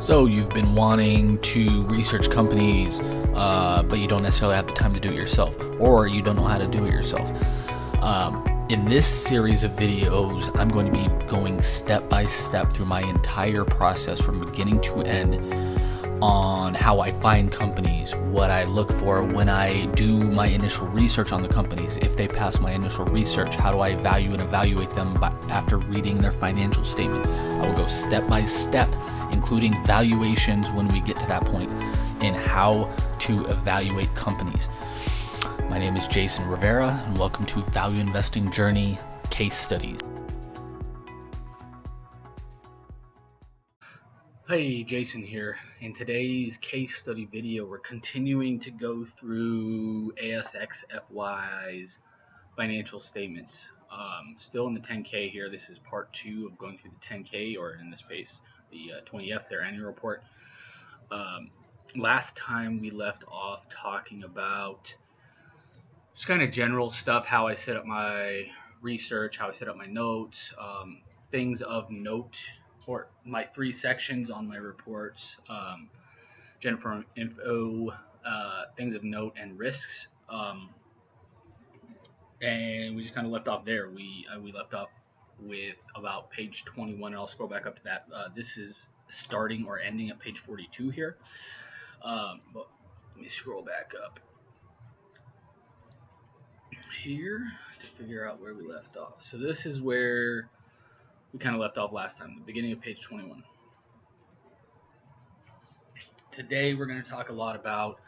So you've been wanting to research companies, but you don't necessarily have the time to do it yourself, or you don't know how to do it yourself. In this series of videos, I'm going to be going step by step through my entire process from beginning to end on how I find companies, what I look for when I do my initial research on the companies. If they pass my initial research, how do I value and evaluate them after reading their financial statement? I will go step by step, including valuations when we get to that point, in how to evaluate companies. My name is Jason Rivera, and welcome to Value Investing Journey Case Studies. Hey, Jason here. In today's case study video, we're continuing to go through ASXFY's financial statements. Still in the 10K here. This is part 2 of going through the 10K, or in this case, the 20F, their annual report. Last time we left off talking about just kind of general stuff, how I set up my research, how I set up my notes, things of note, or my 3 sections on my reports, general info, things of note, and risks. And we just kind of left off there. We left off with about page 21, and I'll scroll back up to that. This is starting or ending at page 42 here. But let me scroll back up here to figure out where we left off. So this is where we kind of left off last time, the beginning of page 21. Today we're going to talk a lot about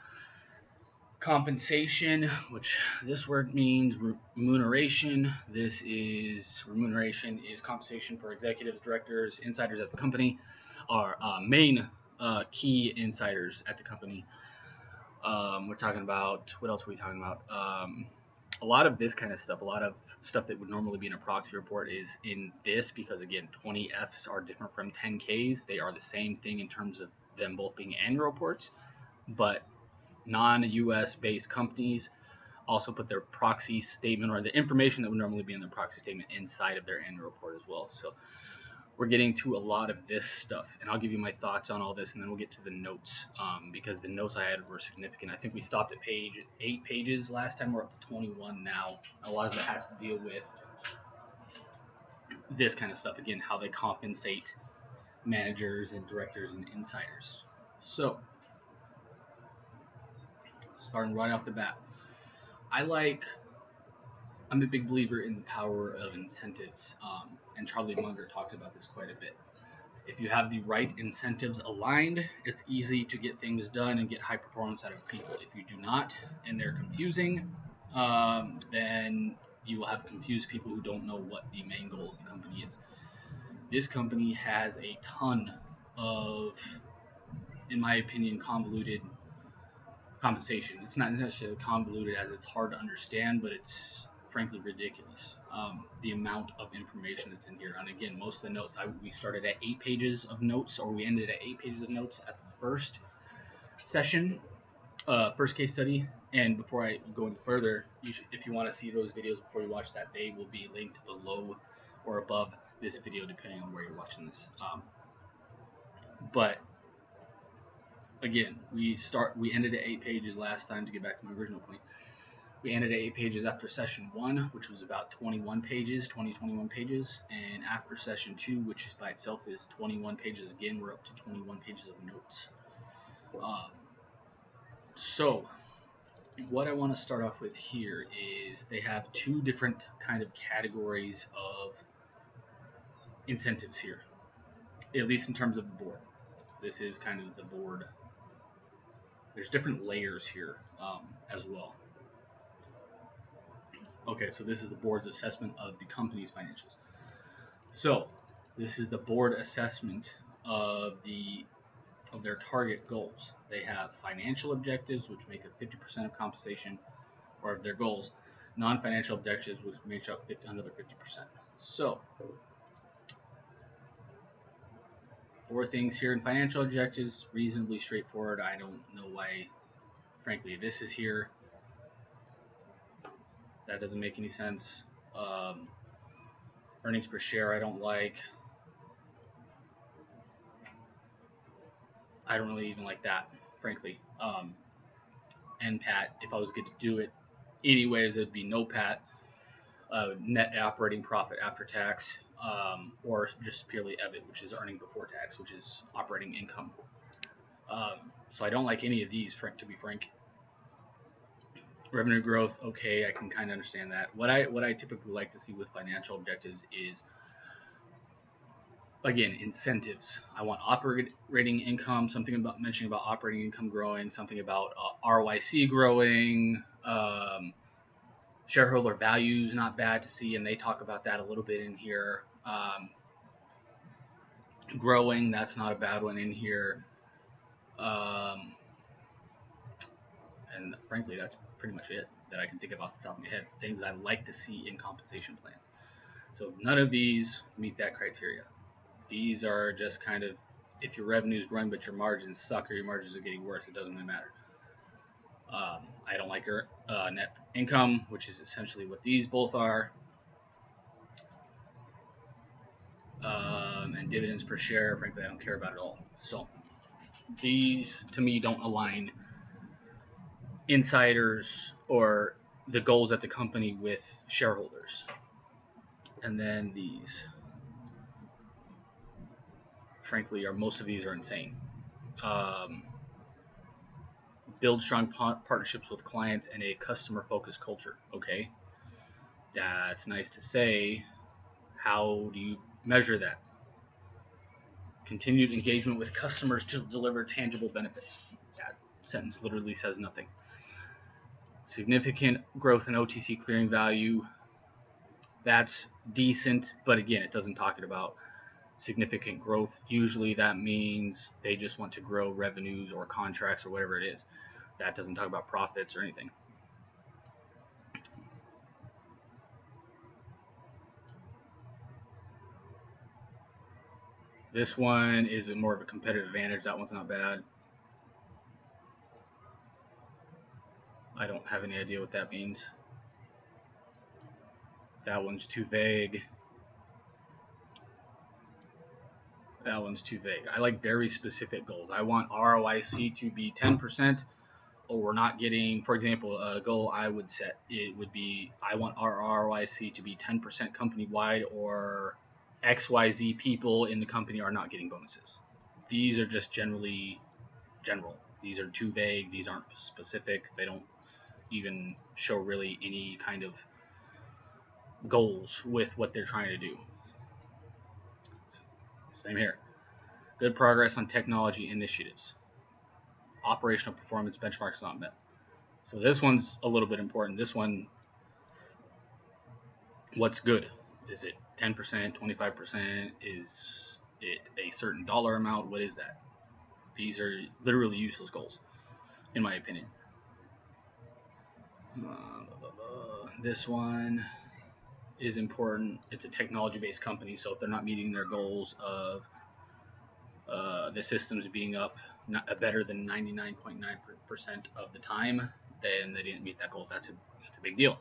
compensation, which this word means remuneration. Remuneration is compensation for executives, directors, insiders at the company, our main key insiders at the company. We're talking about, what else are we talking about? A lot of this kind of stuff, a lot of stuff that would normally be in a proxy report is in this, because again, 20Fs are different from 10Ks. They are the same thing in terms of them both being annual reports, but non-US based companies also put their proxy statement, or the information that would normally be in their proxy statement, inside of their annual report as well. So we're getting to a lot of this stuff, and I'll give you my thoughts on all this, and then we'll get to the notes, because the notes I had were significant. I think we stopped at page 8 pages last time. We're up to 21 now. A lot of that has to deal with this kind of stuff, again, how they compensate managers and directors and insiders. So starting right off the bat, I'm a big believer in the power of incentives, and Charlie Munger talks about this quite a bit. If you have the right incentives aligned, it's easy to get things done and get high performance out of people. If you do not, and they're confusing, then you will have confused people who don't know what the main goal of the company is. This company has a ton of, in my opinion, convoluted compensation. It's not necessarily convoluted as it's hard to understand, but it's frankly ridiculous, the amount of information that's in here. And again, most of the notes, we started at 8 pages of notes, or we ended at 8 pages of notes at the first session, first case study. And before I go any further, if you want to see those videos before you watch that, they will be linked below or above this video, depending on where you're watching this. But again, we ended at 8 pages last time, to get back to my original point. We ended at 8 pages after session 1, which was about 21 pages, and after session 2, which by itself is 21 pages again, we're up to 21 pages of notes. So what I want to start off with here is they have 2 different kind of categories of incentives here, at least in terms of the board. This is kind of the board. There's different layers here as well. Okay, so this is the board's assessment of the company's financials. So this is the board assessment of their target goals. They have financial objectives, which make up 50% of compensation, or of their goals. Non-financial objectives, which make up another 50%. So 4 things here in financial objectives, reasonably straightforward. I don't know why, frankly, this is here. That doesn't make any sense. Earnings per share, I don't like. I don't really even like that, frankly. NPAT, if I was going to do it anyways, it'd be no PAT, net operating profit after tax, or just purely EBIT, which is earning before tax, which is operating income. So I don't like any of these, to be frank. Revenue growth, okay, I can kind of understand that. What I typically like to see with financial objectives is, again, incentives. I want operating income, something about mentioning about operating income growing, something about ROIC growing, shareholder value is not bad to see, and they talk about that a little bit in here. Growing, that's not a bad one in here. And frankly, that's pretty much it that I can think of off the top of my head. Things I like to see in compensation plans. So none of these meet that criteria. These are just kind of, if your revenue is growing but your margins suck or your margins are getting worse, it doesn't really matter. I don't like your net income, which is essentially what these both are. And dividends per share, frankly, I don't care about at all. So these, to me, don't align insiders or the goals at the company with shareholders. And then these, frankly, most of these are insane. Build strong partnerships with clients and a customer-focused culture. Okay, that's nice to say. How do you measure that? Continued engagement with customers to deliver tangible benefits. That sentence literally says nothing. Significant growth in OTC clearing value. That's decent, but again, it doesn't talk about significant growth. Usually that means they just want to grow revenues or contracts or whatever it is. That doesn't talk about profits or anything. This one is more of a competitive advantage. That one's not bad. I don't have any idea what that means. That one's too vague. That one's too vague. I like very specific goals. I want ROIC to be 10%, or we're not getting, for example, a goal I would set, it would be, I want our ROIC to be 10% company-wide, or XYZ people in the company are not getting bonuses. These are just general. These are too vague. These aren't specific. They don't even show really any kind of goals with what they're trying to do. Same here. Good progress on technology initiatives. Operational performance benchmarks not met. So this one's a little bit important. This one, what's good? Is it 10%, 25%? Is it a certain dollar amount? What is that? These are literally useless goals, in my opinion. This one is important. It's a technology-based company, so if they're not meeting their goals of the systems being up better than 99.9% of the time, then they didn't meet that goals. That's a big deal.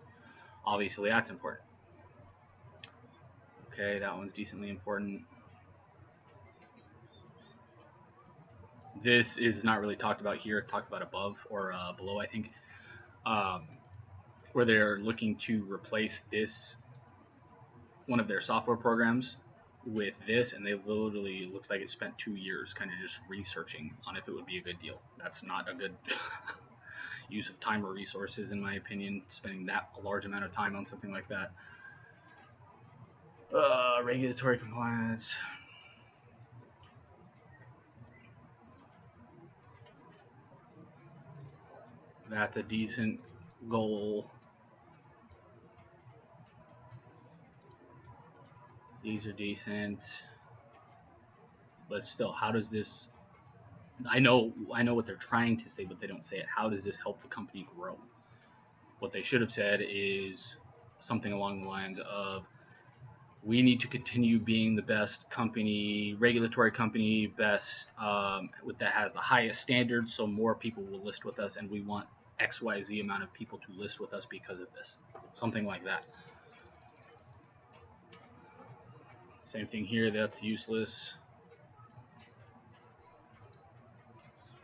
Obviously, that's important. Okay, that one's decently important. This is not really talked about here. It's talked about above or below, I think, where they're looking to replace this, one of their software programs, with this, and they literally, looks like it spent 2 years kind of just researching on if it would be a good deal. That's not a good use of time or resources, in my opinion, spending that a large amount of time on something like that. Regulatory compliance. That's a decent goal. These are decent. But still, how does this, I know what they're trying to say, but they don't say it. How does this help the company grow? What they should have said is something along the lines of, we need to continue being the best company, regulatory company, best that has the highest standards, so more people will list with us, and we want XYZ amount of people to list with us because of this. Something like that. Same thing here, that's useless.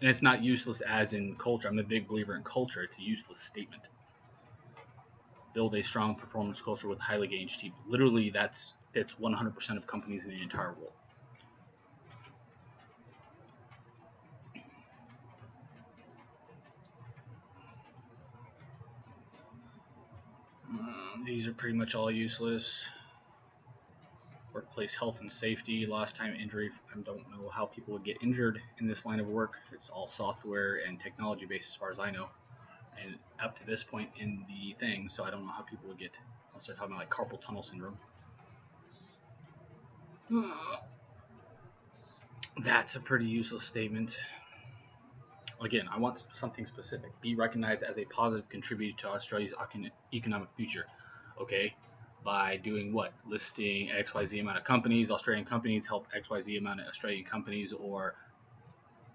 And it's not useless as in culture. I'm a big believer in culture. It's a useless statement. Build a strong performance culture with highly engaged team. Literally, that's 100% of companies in the entire world. These are pretty much all useless. Workplace health and safety, lost time injury. I don't know how people would get injured in this line of work. It's all software and technology based as far as I know. And up to this point in the thing, so I don't know how people would get, unless they're talking about like carpal tunnel syndrome. That's a pretty useless statement. Again, I want something specific. Be recognized as a positive contributor to Australia's economic future. Okay, by doing what? Listing XYZ amount of companies, Australian companies help XYZ amount of Australian companies, or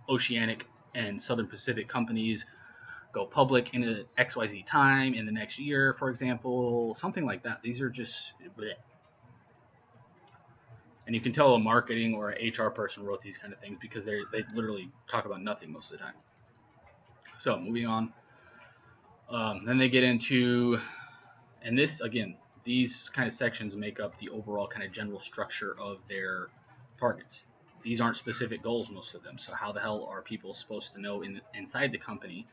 Oceanic and Southern Pacific companies go public in an XYZ time in the next year, for example, something like that. These are just bleh. And you can tell a marketing or an HR person wrote these kind of things because they literally talk about nothing most of the time. So moving on. Then they get into, and this again, these kind of sections make up the overall kind of general structure of their targets. These aren't specific goals, most of them. So how the hell are people supposed to know inside the company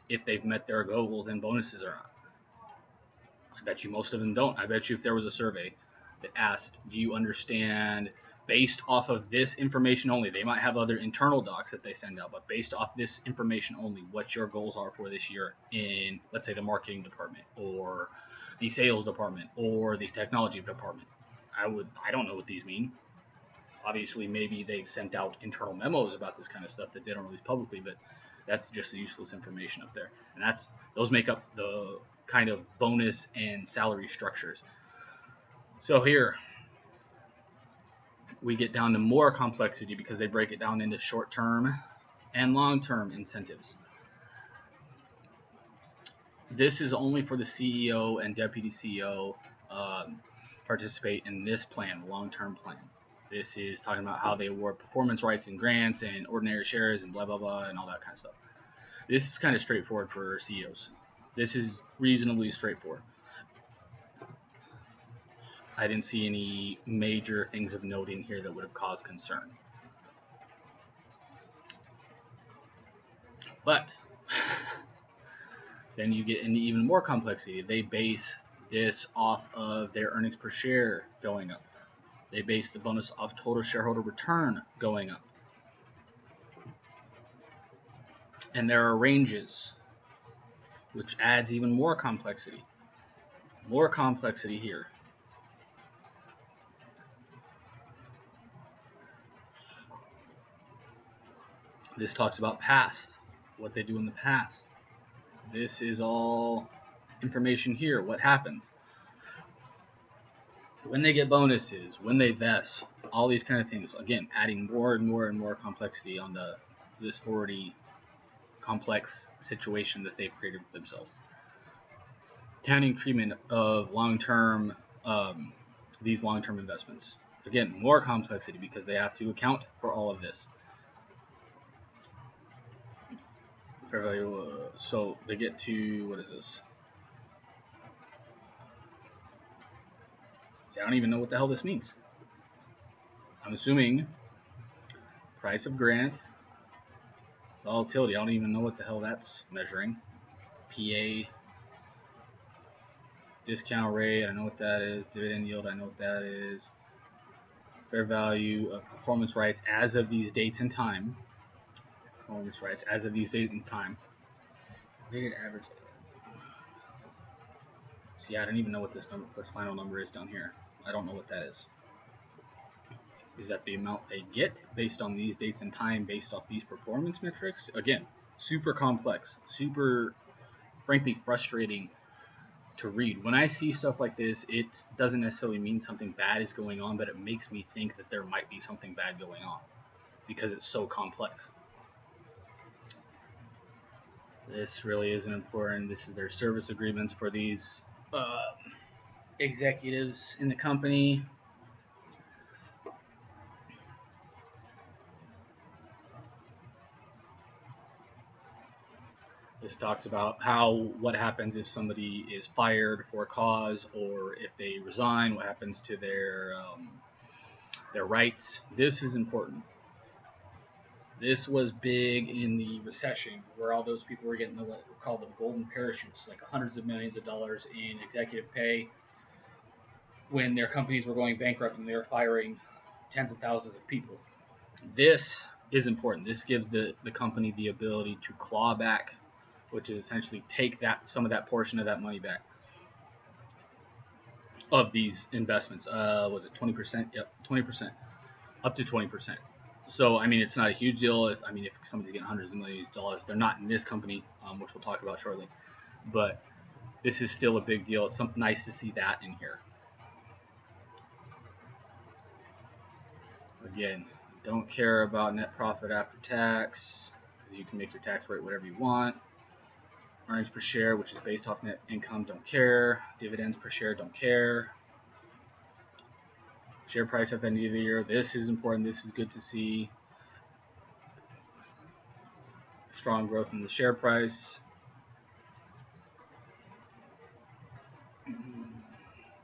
if they've met their goals and bonuses or not? I bet you most of them don't. I bet you if there was a survey that asked, do you understand, based off of this information only, they might have other internal docs that they send out, but based off this information only, what your goals are for this year in, let's say, the marketing department or the sales department or the technology department. I don't know what these mean. Obviously, maybe they've sent out internal memos about this kind of stuff that they don't release publicly, but that's just useless information up there. And those make up the kind of bonus and salary structures. So here we get down to more complexity because they break it down into short-term and long-term incentives. This is only for the CEO and deputy CEO participate in this plan, long-term plan. This is talking about how they award performance rights and grants and ordinary shares and blah, blah, blah, and all that kind of stuff. This is kind of straightforward for CEOs. This is reasonably straightforward. I didn't see any major things of note in here that would have caused concern. But then you get into even more complexity. They base this off of their earnings per share going up. They base the bonus off total shareholder return going up. And there are ranges, which adds even more complexity. More complexity here. This talks about past, what they do in the past. This is all information here, what happens. When they get bonuses, when they vest, all these kind of things. Again, adding more and more and more complexity on this already complex situation that they've created for themselves. Accounting treatment of long-term, these long-term investments. Again, more complexity because they have to account for all of this. Fair value. So they get to, what is this? See, I don't even know what the hell this means. I'm assuming price of grant, volatility. I don't even know what the hell that's measuring. PA, discount rate. I know what that is. Dividend yield. I know what that is. Fair value of performance rights as of these dates and time. Performance rights as of these dates and time. Weighted average. See, I don't even know what this final number is down here. I don't know what that is. Is that the amount they get based on these dates and time, based off these performance metrics? Again, super complex, super, frankly, frustrating to read. When I see stuff like this, it doesn't necessarily mean something bad is going on, but it makes me think that there might be something bad going on because it's so complex. This really isn't important. This is their service agreements for these executives in the company. This talks about what happens if somebody is fired for a cause, or if they resign, what happens to their rights. This is important. This was big in the recession, where all those people were getting what were called the golden parachutes, like hundreds of millions of dollars in executive pay, when their companies were going bankrupt and they were firing tens of thousands of people. This is important. This gives the company the ability to claw back, which is essentially take some of that portion of that money back of these investments. Was it 20%? Yep, 20%, up to 20%. So, I mean, it's not a huge deal. If somebody's getting hundreds of millions of dollars, they're not in this company, which we'll talk about shortly. But this is still a big deal. It's nice to see that in here. Again, don't care about net profit after tax, because you can make your tax rate whatever you want. Earnings per share, which is based off net income, don't care. Dividends per share, don't care. Share price at the end of the year, this is important. This is good to see. Strong growth in the share price.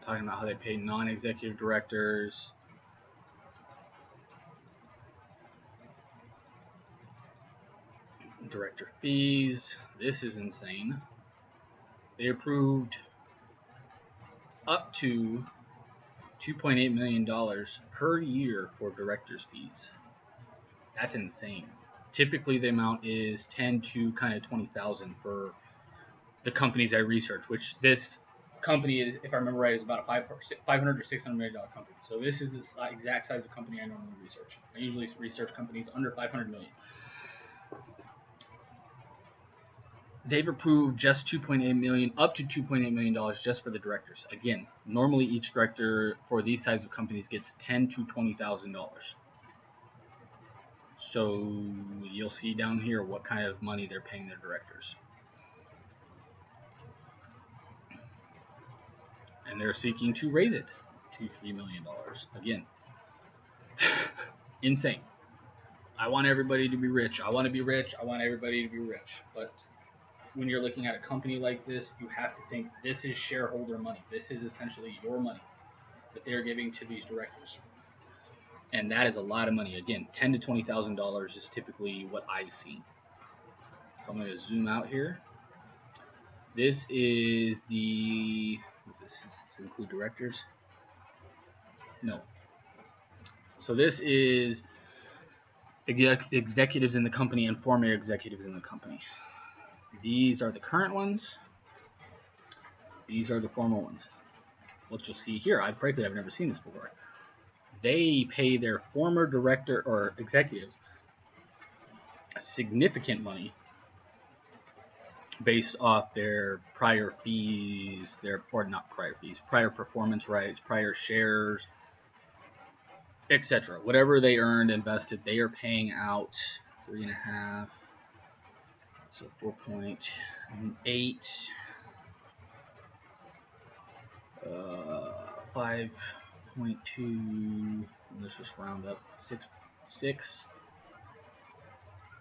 Talking about how they pay non-executive directors. Director fees. This is insane. They approved up to $2.8 million per year for directors' fees. That's insane. Typically, the amount is 10 to kind of 20,000 for the companies I research. Which this company is, if I remember right, is about a $500 or $600 million company. So this is the exact size of company I normally research. I usually research companies under 500 million. They've approved just $2.8 million, up to $2.8 million just for the directors. Again, normally each director for these size of companies gets $10,000 to $20,000. So you'll see down here what kind of money they're paying their directors. And they're seeking to raise it to $3 million. Again, insane. I want everybody to be rich. I want to be rich. I want everybody to be rich. But when you're looking at a company like this, you have to think this is shareholder money. This is essentially your money that they're giving to these directors. And that is a lot of money. Again, $10,000 to $20,000 is typically what I've seen. So I'm going to zoom out here. This is the, does this include directors? No. So this is executives in the company and former executives in the company. These are the current ones. These are the former ones. What you'll see here, frankly, I've never seen this before. They pay their former director or executives significant money based off their prior fees, prior performance rights, prior shares, etc. Whatever they earned, invested, they are paying out 3.5. So 4.8, 5.2, let's just round up, 6,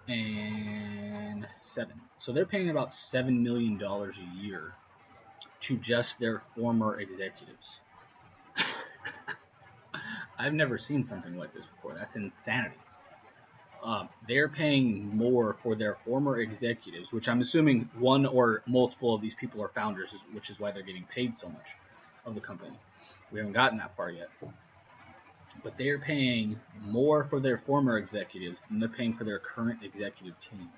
and 7. So they're paying about $7 million a year to just their former executives. I've never seen something like this before. That's insanity. They're paying more for their former executives, which I'm assuming one or multiple of these people are founders, which is why they're getting paid so much of the company. We haven't gotten that far yet. But they're paying more for their former executives than they're paying for their current executive team.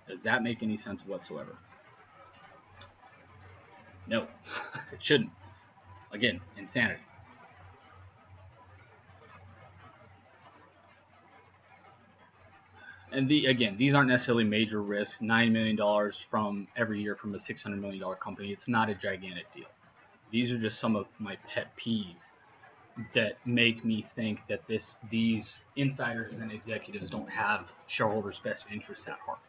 Does that make any sense whatsoever? No, it shouldn't. Again, insanity. And again, these aren't necessarily major risks. $9 million from every year from a $600 million company. It's not a gigantic deal. These are just some of my pet peeves that make me think that these insiders and executives don't have shareholders' best interests at heart.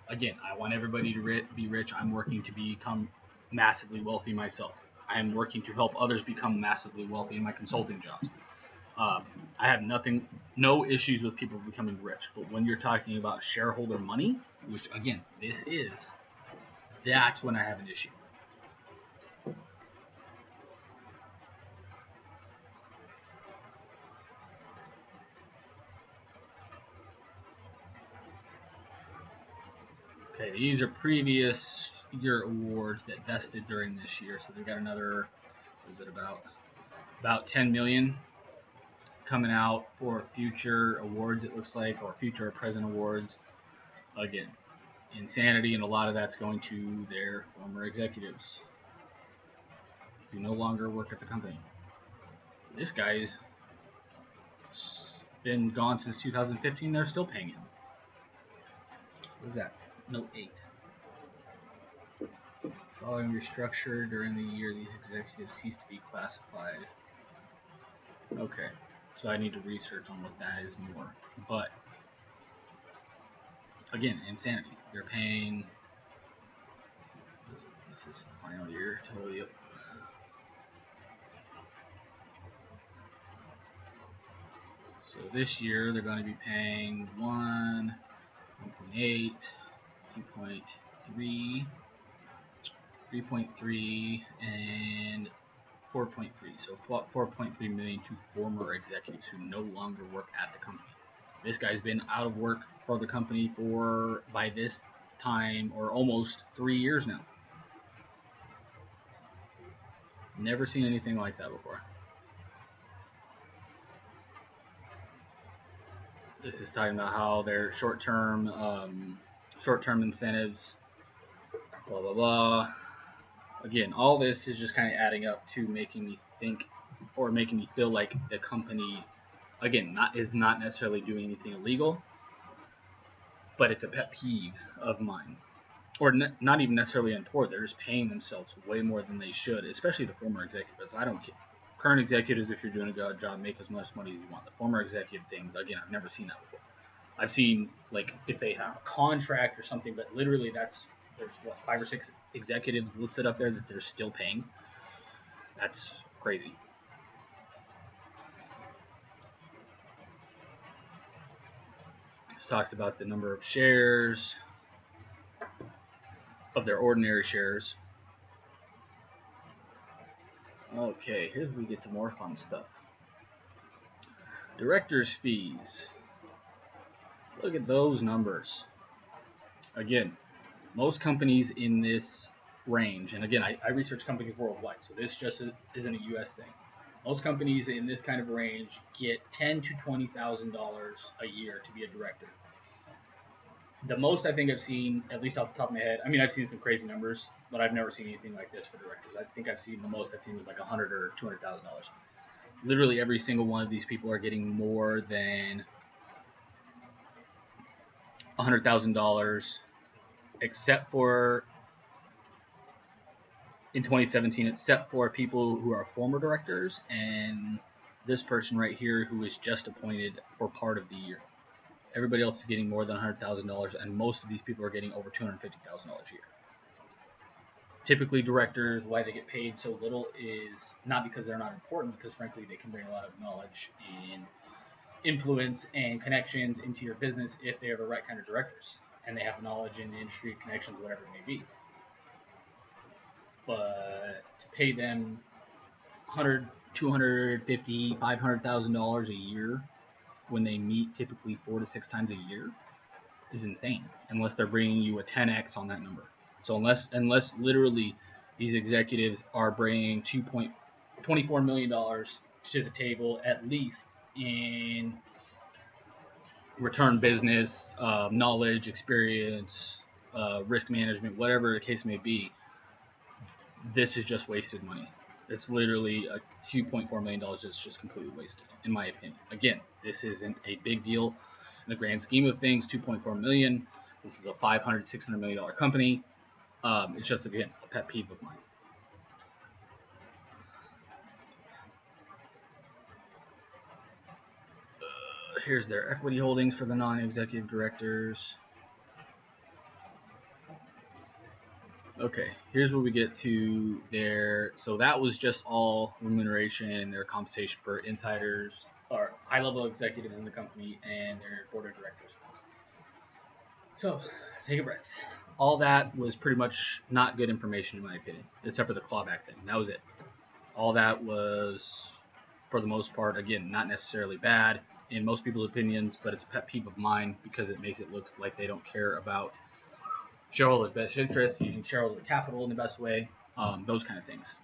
Again, I want everybody to be rich. I'm working to become massively wealthy myself. I am working to help others become massively wealthy in my consulting jobs. I have no issues with people becoming rich, but when you're talking about shareholder money, which again, this is, That's when I have an issue. Okay, these are previous year awards that vested during this year. So they got another, what is it, about 10 million coming out for future awards, it looks like, or future or present awards. Again, insanity, and a lot of that's going to their former executives who no longer work at the company. This guy's been gone since 2015. They're still paying him. What is that? Note 8. Following restructure during the year, these executives cease to be classified. Okay, so I need to research on what that is more. But again, insanity. They're paying. This is the final year. Totally. So this year they're going to be paying 1.8, 2.3, 3.3, and 4.3. So 4.3 million to former executives who no longer work at the company. This guy's been out of work for the company for, by this time, or almost 3 years now. Never seen anything like that before. This is talking about how their short-term incentives, blah blah blah. Again, all this is just kind of adding up to making me think, or making me feel like the company, again, is not necessarily doing anything illegal, but it's a pet peeve of mine, or not even necessarily untoward. They're just paying themselves way more than they should, especially the former executives. I don't get current executives. If you're doing a good job, make as much money as you want. The former executive things, again, I've never seen that before. I've seen, like, if they have a contract or something, but literally there's what, 5 or 6 executives listed up there that they're still paying. That's crazy. This talks about the number of shares of their ordinary shares. Okay, here's where we get to more fun stuff. Directors' fees. Look at those numbers. Again, most companies in this range, and again, I research companies worldwide, so this just isn't a U.S. thing. Most companies in this kind of range get $10,000 to $20,000 a year to be a director. The most I think I've seen, at least off the top of my head, I mean, I've seen some crazy numbers, but I've never seen anything like this for directors. I think the most I've seen was like $100,000 or $200,000. Literally every single one of these people are getting more than $100,000, except for in 2017, except for people who are former directors and this person right here who is just appointed for part of the year. Everybody else is getting more than $100,000, and most of these people are getting over $250,000 a year. Typically, directors, why they get paid so little is not because they're not important, because frankly, they can bring a lot of knowledge and influence and connections into your business if they are the right kind of directors, and they have knowledge in the industry, connections, whatever it may be. But to pay them $100,000, $250,000, $500,000 a year when they meet typically 4 to 6 times a year is insane, unless they're bringing you a 10x on that number. So unless literally these executives are bringing $24 million to the table at least in return business, knowledge, experience, risk management, whatever the case may be, this is just wasted money. It's literally a $2.4 million that's just completely wasted, in my opinion. Again, this isn't a big deal in the grand scheme of things. $2.4 million. This is a $500, $600 million company. It's just, again, a pet peeve of mine. Here's their equity holdings for the non-executive directors. Okay, here's where we get to their, so that was just all remuneration, their compensation for insiders, or high-level executives in the company, and their board of directors. So, take a breath. all that was pretty much not good information in my opinion, except for the clawback thing. That was it. All that was, for the most part, again, not necessarily bad in most people's opinions, but it's a pet peeve of mine because it makes it look like they don't care about shareholders' best interests, using shareholder capital in the best way, those kind of things.